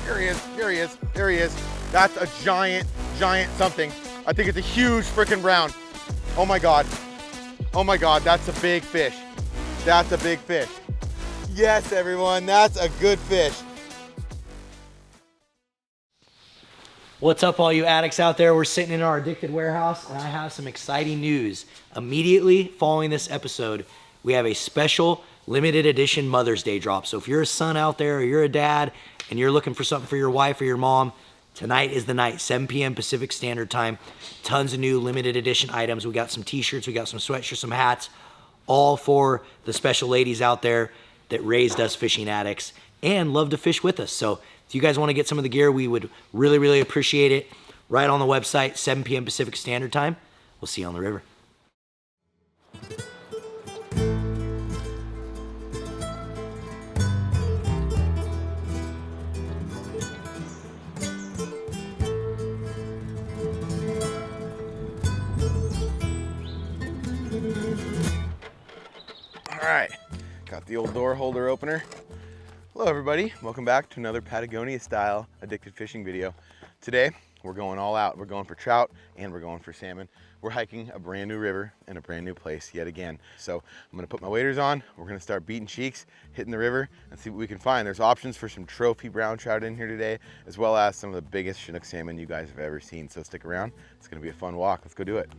Here he is, here he is, there he is. That's a giant, giant something. I think it's a huge freaking brown. Oh my God. Oh my God, that's a big fish. That's a big fish. Yes, everyone, that's a good fish. What's up, all you addicts out there? We're sitting in our addicted warehouse, and I have some exciting news. Immediately following this episode, we have a special limited edition Mother's Day drop. So if you're a son out there or you're a dad and you're looking for something for your wife or your mom, tonight is the night, 7 p.m. Pacific Standard Time. Tons of new limited edition items. We got some t-shirts, we got some sweatshirts, some hats, all for the special ladies out there that raised us fishing addicts and love to fish with us. So if you guys want to get some of the gear, we would really, really appreciate it. Right on the website, 7 p.m. Pacific Standard Time. We'll see you on the river. All right, got the old door holder opener. Hello everybody, welcome back to another Patagonia style addicted fishing video. Today, we're going all out. We're going for trout and we're going for salmon. We're hiking a brand new river in a brand new place yet again. So I'm gonna put my waders on. We're gonna start beating cheeks, hitting the river and see what we can find. There's options for some trophy brown trout in here today, as well as some of the biggest Chinook salmon you guys have ever seen. So stick around, it's gonna be a fun walk. Let's go do it.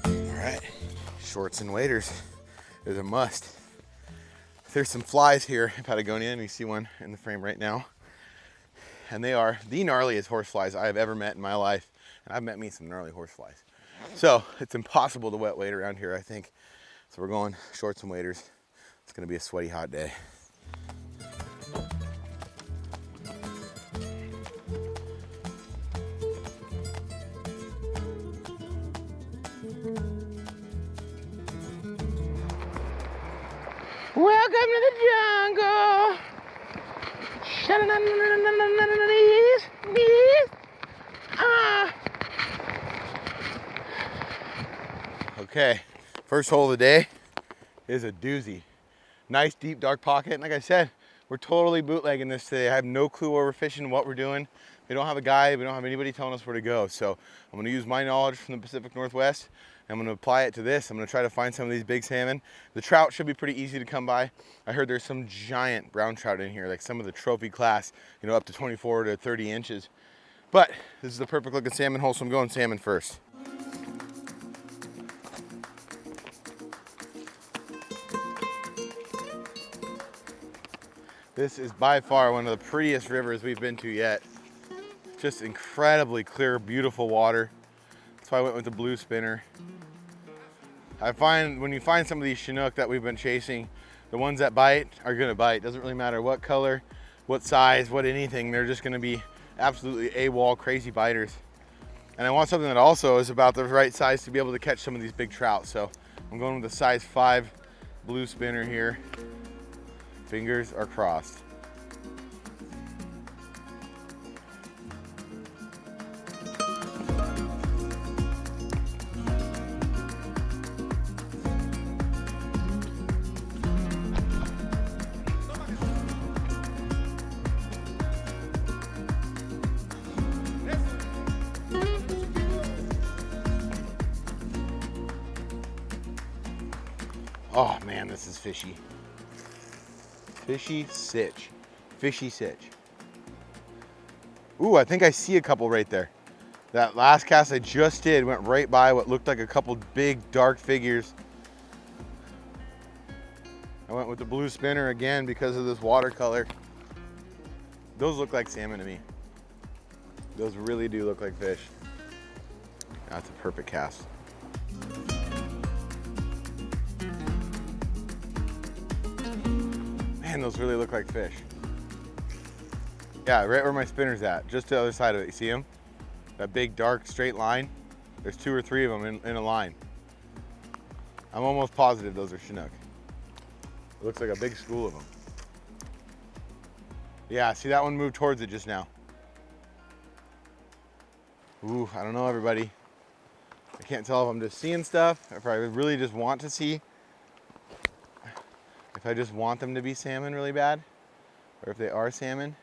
All right, shorts and waders is a must. There's some flies here in Patagonia, and you see one in the frame right now. And they are the gnarliest horseflies I have ever met in my life. And I've met me some gnarly horseflies. So it's impossible to wet wade around here, I think. So we're going shorts and waders. It's gonna be a sweaty, hot day. Welcome to the jungle. Okay, first hole of the day is a doozy. Nice deep dark pocket, and like I said, we're totally bootlegging this today. I have no clue where we're fishing, what we're doing. We don't have a guide, we don't have anybody telling us where to go. So I'm gonna use my knowledge from the Pacific Northwest. I'm gonna apply it to this. I'm gonna try to find some of these big salmon. The trout should be pretty easy to come by. I heard there's some giant brown trout in here, like some of the trophy class, you know, up to 24 to 30 inches. But this is the perfect looking salmon hole, so I'm going salmon first. This is by far one of the prettiest rivers we've been to yet. Just incredibly clear, beautiful water. That's why I went with the blue spinner. I find when you find some of these Chinook that we've been chasing, the ones that bite are gonna bite. Doesn't really matter what color, what size, what anything, they're just gonna be absolutely AWOL crazy biters. And I want something that also is about the right size to be able to catch some of these big trout. So I'm going with the size 5 blue spinner here. Fingers are crossed. Oh man, this is fishy. Fishy sitch. Fishy sitch. Ooh, I think I see a couple right there. That last cast I just did went right by what looked like a couple big dark figures. I went with the blue spinner again because of this watercolor. Those look like salmon to me. Those really do look like fish. That's a perfect cast. Man, those really look like fish. Yeah, right where my spinner's at, just to the other side of it. You see them? That big dark straight line? There's 2 or 3 of them in a line. I'm almost positive those are Chinook. It looks like a big school of them. Yeah, see that one moved towards it just now. Ooh, I don't know, everybody. I can't tell if I'm just seeing stuff, or if I really just want to see. if I just want them to be salmon really bad, or if they are salmon.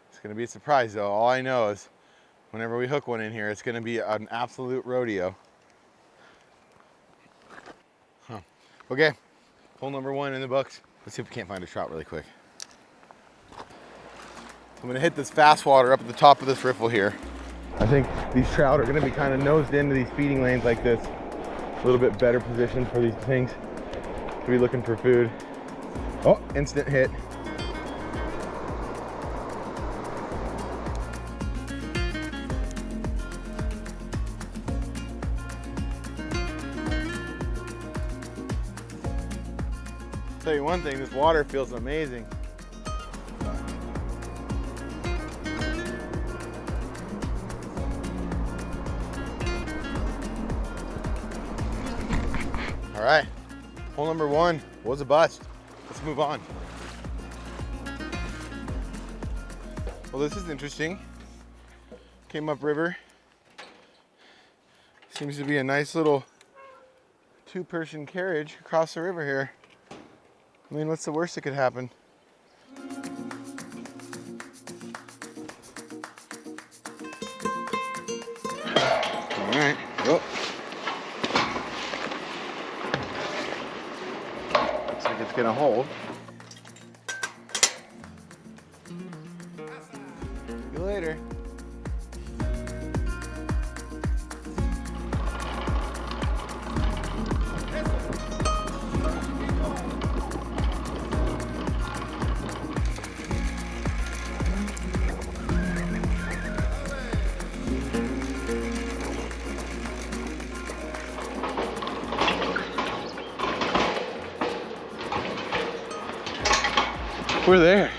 It's gonna be a surprise though. All I know is whenever we hook one in here, it's gonna be an absolute rodeo. Huh. Okay, hole number 1 in the books. Let's see if we can't find a trout really quick. I'm gonna hit this fast water up at the top of this riffle here. I think these trout are gonna be kind of nosed into these feeding lanes like this. A little bit better position for these things to be looking for food. Oh, instant hit. Tell you one thing, this water feels amazing. All right, hole number 1 was a bust. Let's move on. Well, this is interesting. Came upriver. Seems to be a nice little 2-person carriage across the river here. I mean, what's the worst that could happen? All right. Oh. Looks like it's gonna hold. See you later. We're there.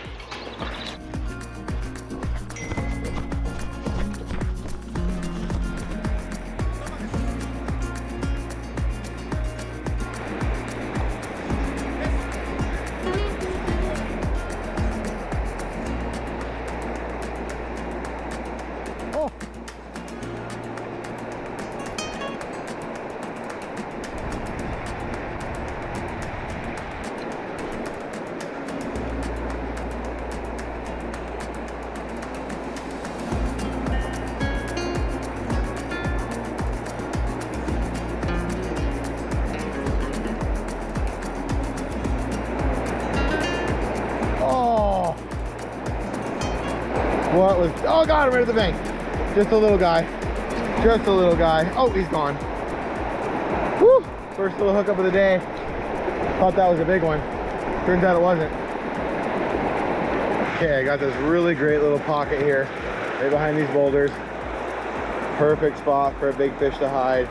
Oh. What was, oh, got him right at the bank. Just a little guy. Just a little guy. Oh, he's gone. Woo! First little hookup of the day. Thought that was a big one. Turns out it wasn't. Okay, I got this really great little pocket here, right behind these boulders. Perfect spot for a big fish to hide.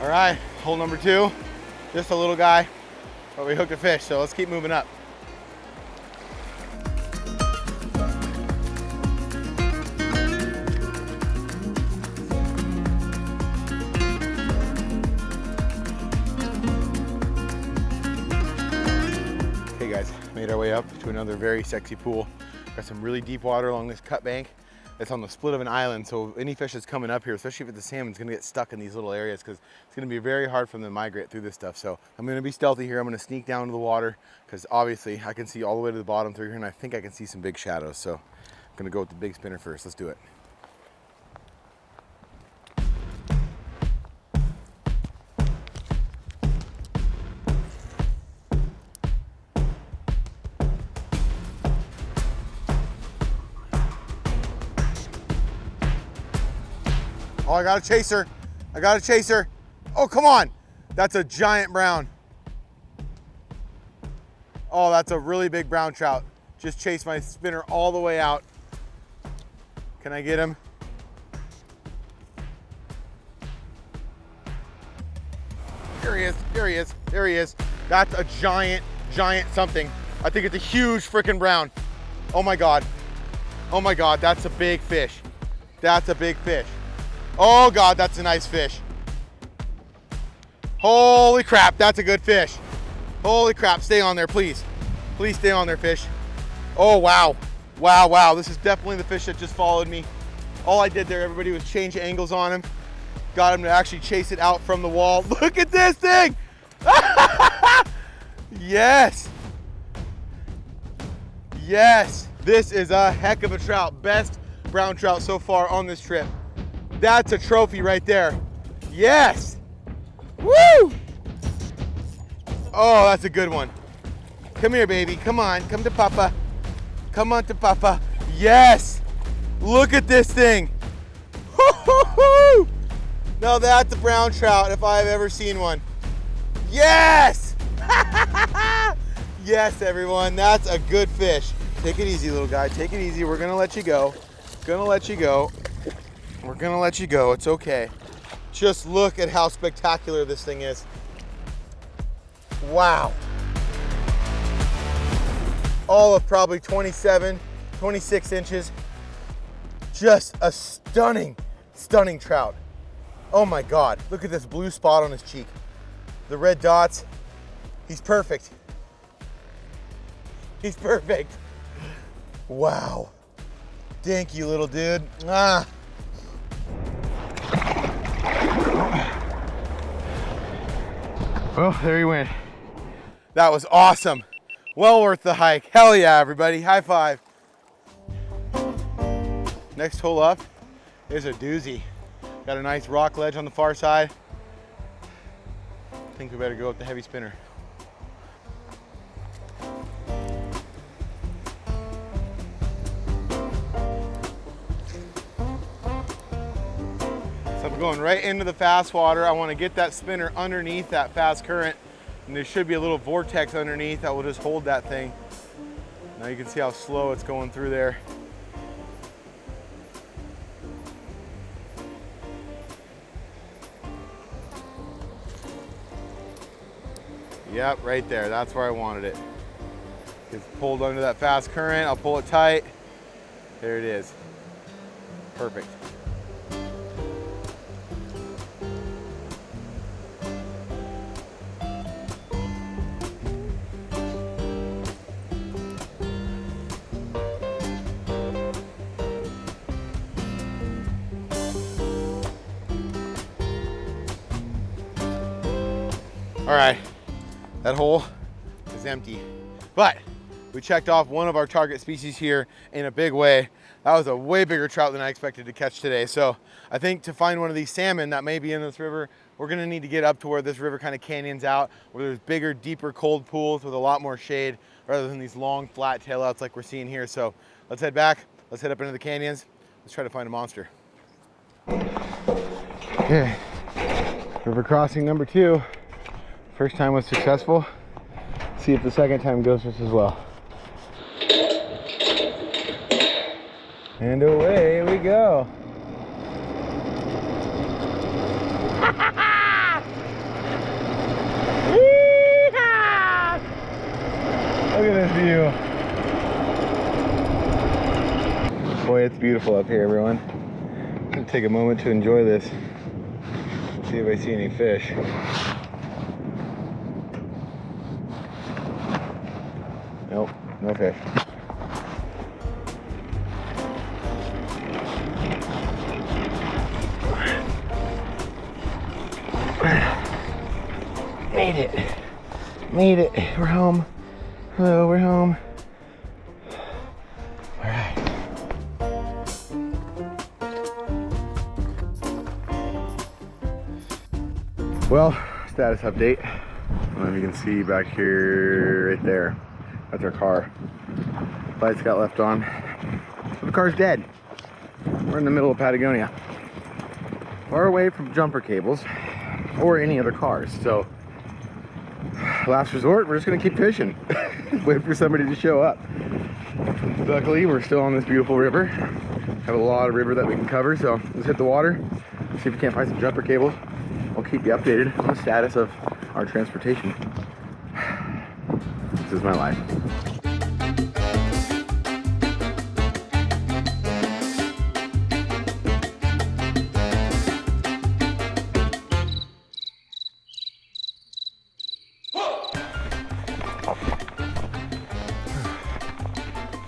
All right, hole number 2, just a little guy, but we hooked a fish, so let's keep moving up. Okay guys, made our way up to another very sexy pool. Got some really deep water along this cut bank. It's on the split of an island, so any fish that's coming up here, especially if it's a salmon, is gonna get stuck in these little areas because it's gonna be very hard for them to migrate through this stuff. So I'm gonna be stealthy here. I'm gonna sneak down to the water because obviously I can see all the way to the bottom through here, and I think I can see some big shadows. So I'm gonna go with the big spinner first. Let's do it. Oh, I got a chaser. I got a chaser. Oh, come on. That's a giant brown. Oh, that's a really big brown trout. Just chased my spinner all the way out. Can I get him? There he is, there he is, there he is. That's a giant, giant something. I think it's a huge freaking brown. Oh my God. Oh my God, that's a big fish. That's a big fish. Oh God, that's a nice fish. Holy crap, that's a good fish. Holy crap, stay on there, please. Please stay on there, fish. Oh wow. Wow, wow, this is definitely the fish that just followed me. All I did there, everybody, was change angles on him. Got him to actually chase it out from the wall. Look at this thing. Yes. Yes, this is a heck of a trout. Best brown trout so far on this trip. That's a trophy right there. Yes. Woo! Oh, that's a good one. Come here, baby. Come on. Come to Papa. Come on to Papa. Yes. Look at this thing. Now that's a brown trout if I've ever seen one. Yes. Yes, everyone. That's a good fish. Take it easy, little guy. Take it easy. We're going to let you go. Gonna let you go. We're going to let you go. It's okay. Just look at how spectacular this thing is. Wow. All of probably 27, 26 inches. Just a stunning, stunning trout. Oh my God, look at this blue spot on his cheek. The red dots, he's perfect. He's perfect. Wow. Thank you, little dude. Ah. Well, there he went. That was awesome. Well worth the hike. Hell yeah, everybody. High five. Next hole up is a doozy. Got a nice rock ledge on the far side. I think we better go with the heavy spinner. So I'm going right into the fast water. I want to get that spinner underneath that fast current. And there should be a little vortex underneath that will just hold that thing. Now you can see how slow it's going through there. Yep, right there. That's where I wanted it. It's pulled under that fast current. I'll pull it tight. There it is. Perfect. All right, that hole is empty, but we checked off one of our target species here in a big way. That was a way bigger trout than I expected to catch today. So I think to find one of these salmon that may be in this river, we're gonna need to get up to where this river kind of canyons out, where there's bigger, deeper, cold pools with a lot more shade, rather than these long, flat tailouts like we're seeing here. So let's head back, let's head up into the canyons, let's try to find a monster. Okay, river crossing number 2. First time was successful. See if the second time goes just as well. And away we go. Look at this view. Boy, it's beautiful up here, everyone. I'm gonna take a moment to enjoy this. See if I see any fish. Nope, no fish. Made it. Made it. We're home. Hello, we're home. All right. Well, status update. I don't know if you can see back here, right there. That's our car. Lights got left on. So the car's dead. We're in the middle of Patagonia. Far away from jumper cables or any other cars. So last resort, we're just gonna keep fishing. Wait for somebody to show up. Luckily, we're still on this beautiful river. Have a lot of river that we can cover, so let's hit the water. See if we can't find some jumper cables. I'll keep you updated on the status of our transportation. This is my life.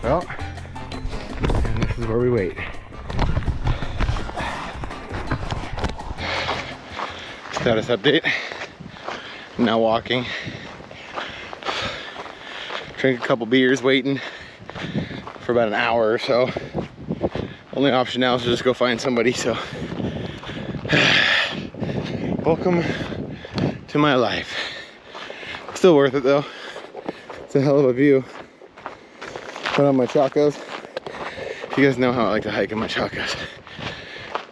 Well, and this is where we wait. Status update. Now walking. Drink a couple beers, waiting for about an hour or so. Only option now is to just go find somebody, so. Welcome to my life. Still worth it though. It's a hell of a view. Put on my chacos. You guys know how I like to hike in my chacos.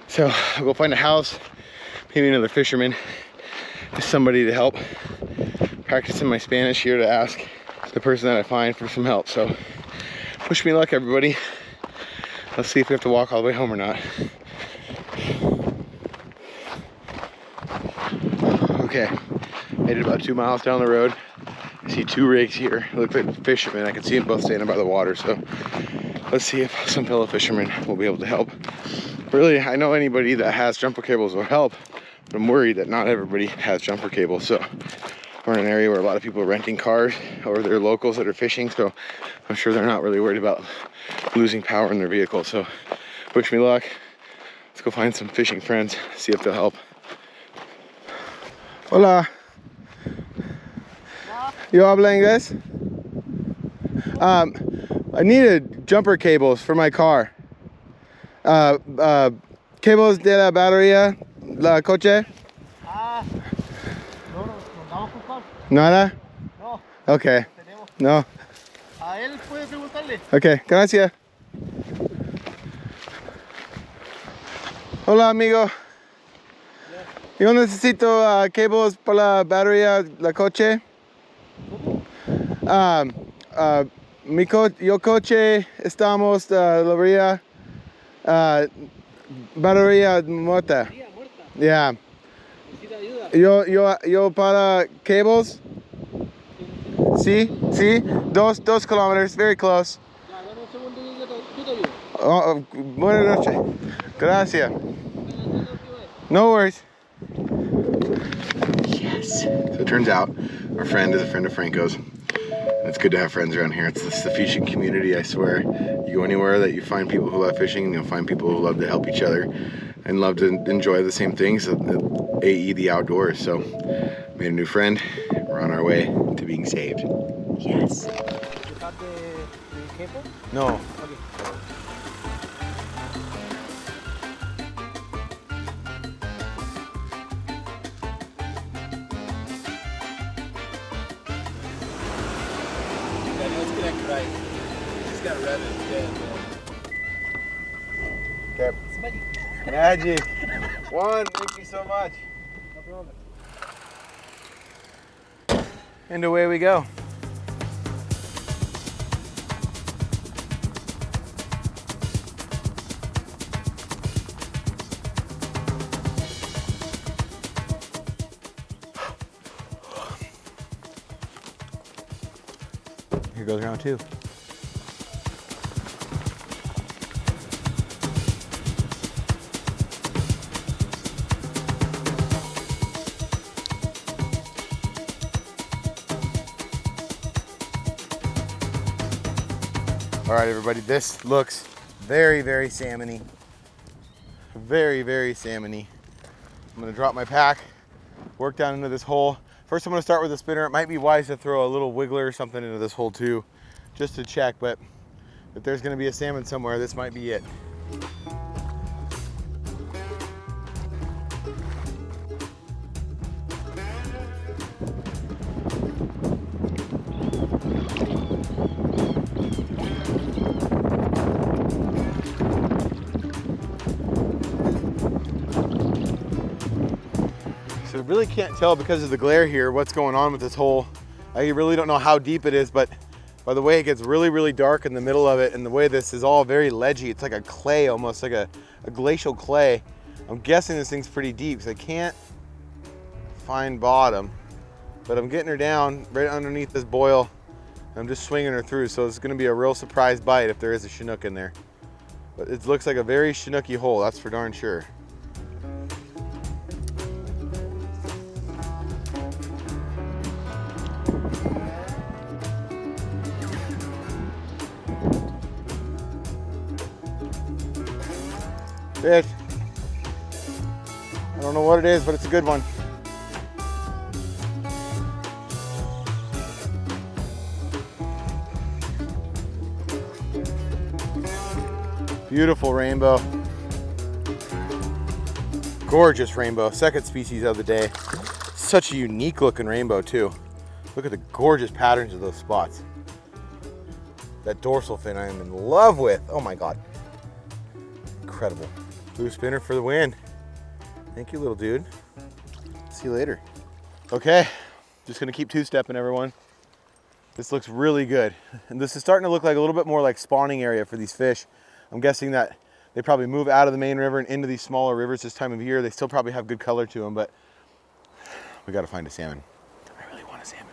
So I'll go find a house, maybe another fisherman, just somebody to help. Practicing my Spanish here to ask the person that I find for some help. So wish me luck, everybody. Let's see if we have to walk all the way home or not. Okay, made it about 2 miles down the road. I see 2 rigs here. They look like fishermen. I can see them both standing by the water. So let's see if some fellow fishermen will be able to help. Really, I know anybody that has jumper cables will help, but I'm worried that not everybody has jumper cables. So we're in an area where a lot of people are renting cars, or they're locals that are fishing. So I'm sure they're not really worried about losing power in their vehicle. So wish me luck. Let's go find some fishing friends, see if they'll help. Hola. You habla inglés? I needed jumper cables for my car. Cables de la batería, la coche. ¿Nada? No. Okay. Tenemos. No. A él puede preguntarle. Okay, gracias. Hola, amigo. Yo necesito cables para la batería, la coche. Yo coche estamos la batería muerta. Yeah. Yo para cables. Sí, 2 kilometers, very close. Oh, buenas noches. Gracias. No worries. Yes. So it turns out our friend is a friend of Franco's. It's good to have friends around here. It's the fishing community, I swear. You go anywhere that you find people who love fishing, and you'll find people who love to help each other and love to enjoy the same things, AE the outdoors. So made a new friend. We're on our way to being saved. Yes. You have the cable? No. Okay. Yeah, let's connect right. Just got rev it. Yeah. Okay. Magic. Juan, thank you so much. No problem. And away we go. Here goes round 2. All right, everybody, this looks very, very salmon-y. Very, very salmon-y. I'm gonna drop my pack, work down into this hole. First, I'm gonna start with a spinner. It might be wise to throw a little wiggler or something into this hole too, just to check, but if there's gonna be a salmon somewhere, this might be it. So I really can't tell because of the glare here what's going on with this hole. I really don't know how deep it is, but by the way it gets really, really dark in the middle of it, and the way this is all very ledgy, it's like a clay, almost like a glacial clay. I'm guessing this thing's pretty deep, so I can't find bottom, but I'm getting her down right underneath this boil. I'm just swinging her through, so it's gonna be a real surprise bite if there is a Chinook in there. But it looks like a very Chinooky hole, that's for darn sure. Fish. I don't know what it is, but it's a good one. Beautiful rainbow. Gorgeous rainbow. Second species of the day. Such a unique looking rainbow too. Look at the gorgeous patterns of those spots. That dorsal fin I am in love with. Oh my God. Incredible. Blue spinner for the win. Thank you, little dude. See you later. Okay, just gonna keep two-stepping, everyone. This looks really good. And this is starting to look like a little bit more like spawning area for these fish. I'm guessing that they probably move out of the main river and into these smaller rivers this time of year. They still probably have good color to them, but we gotta find a salmon. I really want a salmon.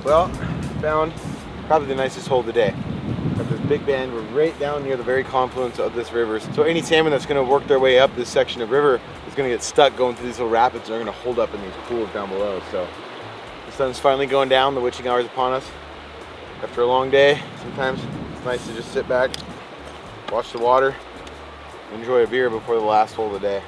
Well, found probably the nicest hole of the day. Got this big bend. We're right down near the very confluence of this river. So any salmon that's going to work their way up this section of river is going to get stuck going through these little rapids, and they're going to hold up in these pools down below. So the sun's finally going down. The witching hour is upon us. After a long day, sometimes it's nice to just sit back, watch the water, enjoy a beer before the last hole of the day.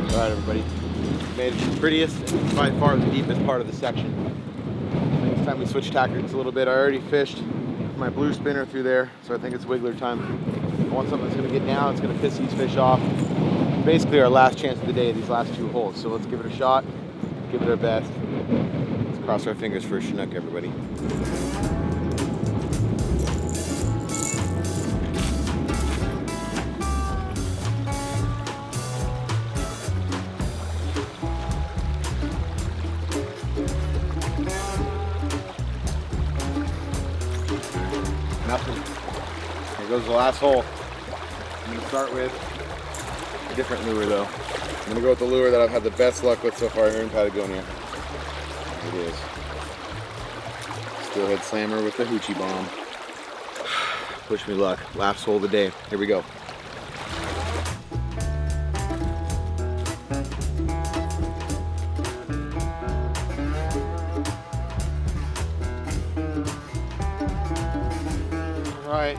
All right, everybody, made it the prettiest and by far the deepest part of the section. I think it's time we switch tactics a little bit. I already fished my blue spinner through there, so I think it's wiggler time. I want something that's gonna get down, it's gonna piss these fish off. Basically our last chance of the day, these last two holes. So let's give it a shot, give it our best. Let's cross our fingers for a Chinook, everybody. Nothing. Here goes the last hole. I'm going to start with a different lure though. I'm going to go with the lure that I've had the best luck with so far here in Patagonia. It is. Steelhead slammer with the hoochie bomb. Wish me luck. Last hole of the day. Here we go. Alright,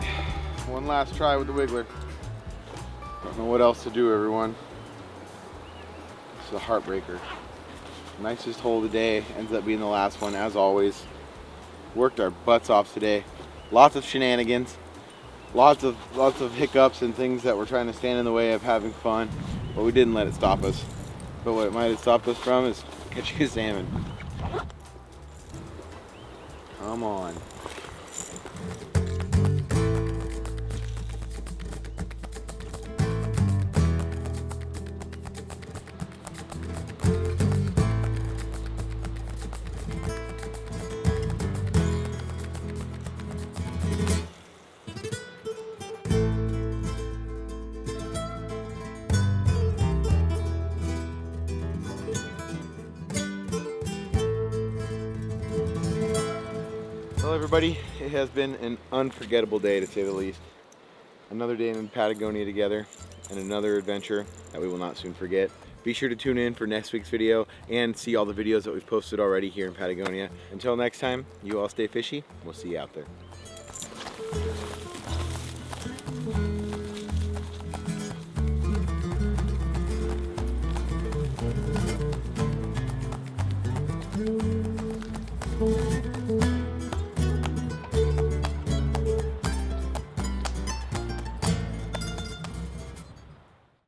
one last try with the wiggler. Don't know what else to do, everyone. It's a heartbreaker. Nicest hole of the day ends up being the last one, as always. Worked our butts off today. Lots of shenanigans, lots of hiccups and things that were trying to stand in the way of having fun, but we didn't let it stop us. But what it might have stopped us from is catching a salmon. Come on. Well, everybody, it has been an unforgettable day to say the least. Another day in Patagonia together and another adventure that we will not soon forget. Be sure to tune in for next week's video and see all the videos that we've posted already here in Patagonia. Until next time, you all stay fishy. We'll see you out there.